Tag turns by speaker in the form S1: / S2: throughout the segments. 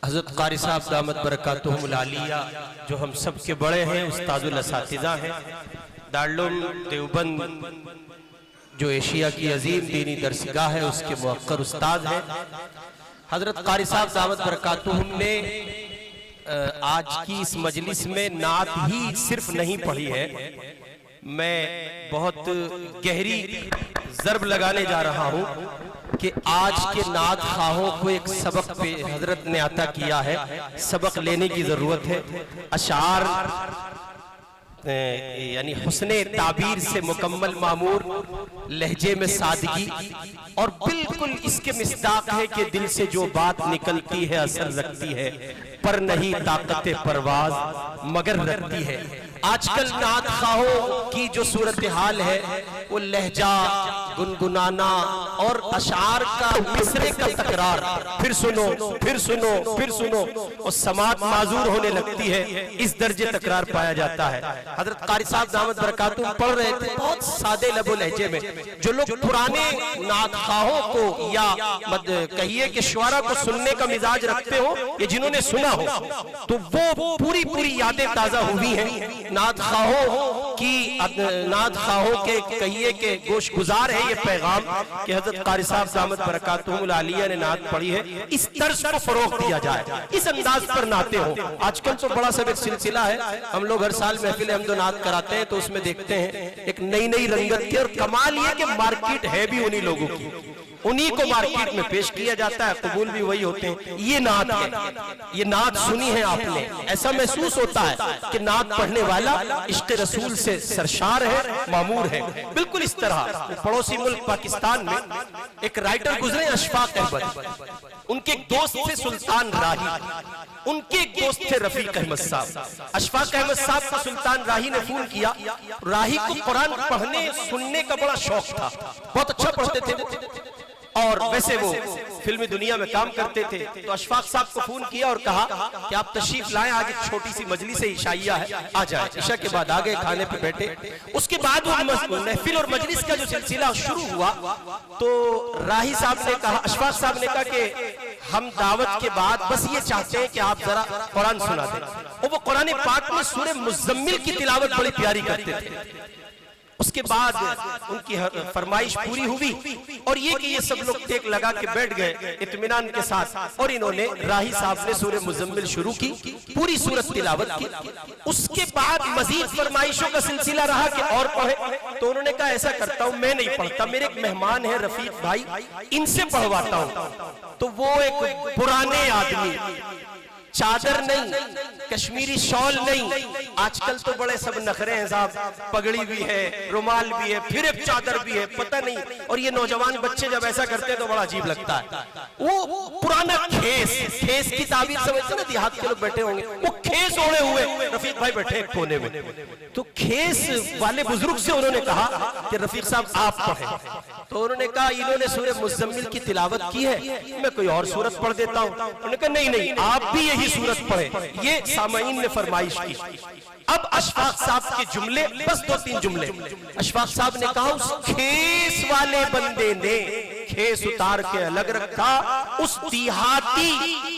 S1: حضرت قاری صاحب دامت برکاتہم العالیہ جو ہم سب کے بڑے ہیں، استاذ الاساتذہ ہیں، دارالعلوم دیوبند جو ایشیا کی عظیم دینی درسگاہ ہے اس کے موقر استاد ہیں۔ حضرت قاری صاحب دامت برکاتہم نے آج کی اس مجلس میں نعت ہی صرف نہیں پڑھی ہے، میں بہت گہری ضرب لگانے جا رہا ہوں کہ آج کے نعت خواہوں کو ایک سبق پہ حضرت نے عطا کیا ہے، سبق لینے کی ضرورت ہے۔ اشعار یعنی حسن تعبیر سے مکمل معمور، لہجے میں سادگی، اور بالکل اس کے مصداق ہے کہ دل سے جو بات نکلتی ہے اثر رکھتی ہے، پر نہیں طاقت پرواز مگر رکھتی ہے۔ آج کل نعت خواہوں کی جو صورتحال ہے وہ لہجہ، گنگنانا اور اشعار کا مصرے کا تکرار، پھر سنو پھر سنو پھر سنو، اور سماعت معذور ہونے لگتی ہے، اس درجے تکرار پایا جاتا ہے۔ حضرت قاری صاحب دامت برکاتہم پڑھ رہے تھے بہت سادے لب و لہجے میں۔ جو لوگ پرانے نعت خواہوں کو یا کہیے کہ شعراء کو سننے کا مزاج رکھتے ہو، یا جنہوں نے سنا ہو، تو وہ پوری یادیں تازہ ہوئی ہیں۔ نعت خواہوں کے کہیے کہ گوش گزار ہے یہ پیغام کہ حضرت قاری صاحب دامت برکاتہم العالیہ نے نعت پڑھی ہے، اس طرز کو فروغ دیا جائے، اس انداز پر نعتیں ہوں۔ آج کل تو بڑا سب ایک سلسلہ ہے، ہم لوگ ہر سال محفل حمد و نعت کراتے ہیں تو اس میں دیکھتے ہیں ایک نئی رنگت کی، اور کمال یہ کہ مارکیٹ ہے بھی انہی لوگوں کی، انہی کو مارکیٹ میں پیش کیا جاتا ہے، قبول بھی وہی ہوتے ہیں۔ یہ نعت ہے، یہ نعت سنی ہے آپ نے، ایسا محسوس ہوتا ہے کہ نعت پڑھنے والا عشق رسول سے سرشار ہے، معمور ہے۔ بالکل اس طرح پڑوسی ملک پاکستان میں ایک رائٹر گزرے اشفاق احمد، ان کے دوست تھے سلطان راہی، ان کے دوست تھے رفیق احمد صاحب۔ اشفاق احمد صاحب کو سلطان راہی نے فون کیا، راہی کو قرآن پڑھنے سننے کا بڑا شوق تھا، بہت اچھا پڑھتے تھے، اور ویسے وہ فلمی دنیا میں کام کرتے تھے۔ تو اشفاق صاحب کو فون کیا اور کہا کہ آپ تشریف لائیں، آج ایک چھوٹی سی مجلس عشائیہ ہے، آ جائیں۔ عشاء کے بعد آگئے، کھانے پہ بیٹھے۔ اس کے بعد وہ محفل اور مجلس کا جو سلسلہ شروع ہوا تو راہی صاحب نے کہا، اشفاق صاحب نے کہا کہ ہم دعوت کے بعد بس یہ چاہتے ہیں کہ آپ ذرا قرآن سنا دیں۔ اور وہ قرآن پاک میں سورہ مزمل کی تلاوت بڑی پیاری کرتے تھے۔ اس کے بعد ان کی فرمائش پوری ہوئی، اور یہ کہ یہ سب لوگ ٹیک لگا کے بیٹھ گئے اطمینان کے ساتھ، اور انہوں نے راہی صاحب نے سورہ مزمل شروع کی، پوری سورت تلاوت کی۔ اس کے بعد مزید فرمائشوں کا سلسلہ رہا کہ اور پڑھے، تو انہوں نے کہا ایسا کرتا ہوں، میں نہیں پڑھتا، میرے ایک مہمان ہیں رفیق بھائی، ان سے پڑھواتا ہوں۔ تو وہ ایک پرانے آدمی، چادر نہیں، کشمیری شال نہیں، آج کل تو بڑے سب نخرے ہیں صاحب، پگڑی بھی ہے، رومال بھی ہے، پھر ایک چادر بھی ہے، پتہ نہیں۔ اور یہ نوجوان بچے جب ایسا کرتے ہیں تو بڑا عجیب لگتا ہے۔ وہ پرانا کھیس کی تعبیر سمجھتے ہیں نا، دیہات کے لوگ بیٹھے ہوں گے، وہ کھیس اوڑے ہوئے رفیق بھائی بیٹھے ایک کونے میں۔ تو کھیس والے بزرگ سے انہوں نے کہا کہ رفیق صاحب آپ پڑھیں۔ تو انہوں نے کہا انہوں نے سورہ مزمل کی تلاوت کی ہے، میں کوئی اور سورت پڑھ دیتا ہوں۔ انہوں نے کہا نہیں، آپ بھی یہی سورت پڑھیں۔ یہ سامعین نے فرمائش کی۔ اب اشفاق صاحب کے جملے، بس 2-3 جملے۔ اشفاق صاحب نے کہا اس کھیس والے بندے نے کھیس اتار کے الگ رکھا، اس دیہاتی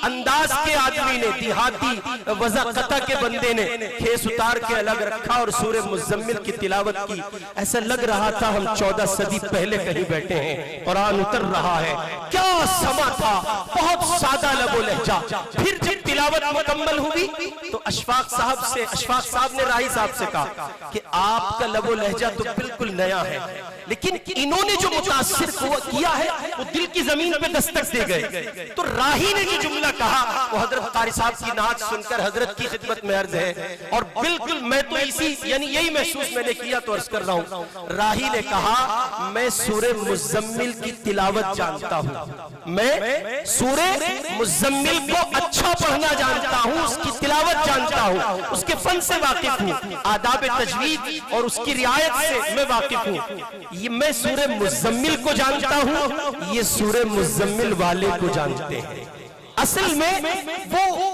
S1: انداز کے آدمی نے، دیہاتی وضاقتہ کے بندے نے کھیس اتار کے الگ رکھا اور سورہ مزمل کی تلاوت کی۔ ایسا لگ رہا تھا ہم 14 صدی پہلے کہیں بیٹھے ہیں، قرآن اتر رہا ہے۔ کیا سما تھا، بہت سادہ لب و لہجہ۔ پھر جب تلاوت مکمل ہوئی تو اشفاق صاحب نے راہی صاحب سے کہا کہ آپ کا لب و لہجہ تو بالکل نیا ہے، لیکن انہوں نے جو متاثر کیا ہے وہ دل کی زمین پہ دستک دے گئے۔ تو راہی نے جو جملہ کہا وہ حضرت قاری صاحب کی نعت سن کر حضرت کی خدمت میں عرض ہے، اور بالکل میں تو یہی محسوس میں نے کیا تو عرض کر رہا ہوں۔ راہی نے کہا میں سورہ مزمل کی تلاوت جانتا ہوں، میں سورہ مزمل کو اچھا پڑھنا جانتا ہوں، اس کی تلاوت جانتا ہوں، اس کے فن سے واقف ہوں، آداب تجوید اور اس کی رعایت سے میں واقف ہوں۔ یہ میں سورہ مزمل کو جانتا ہوں، یہ سورہ مزمل والے کو جانتے ہیں۔ اصل میں وہ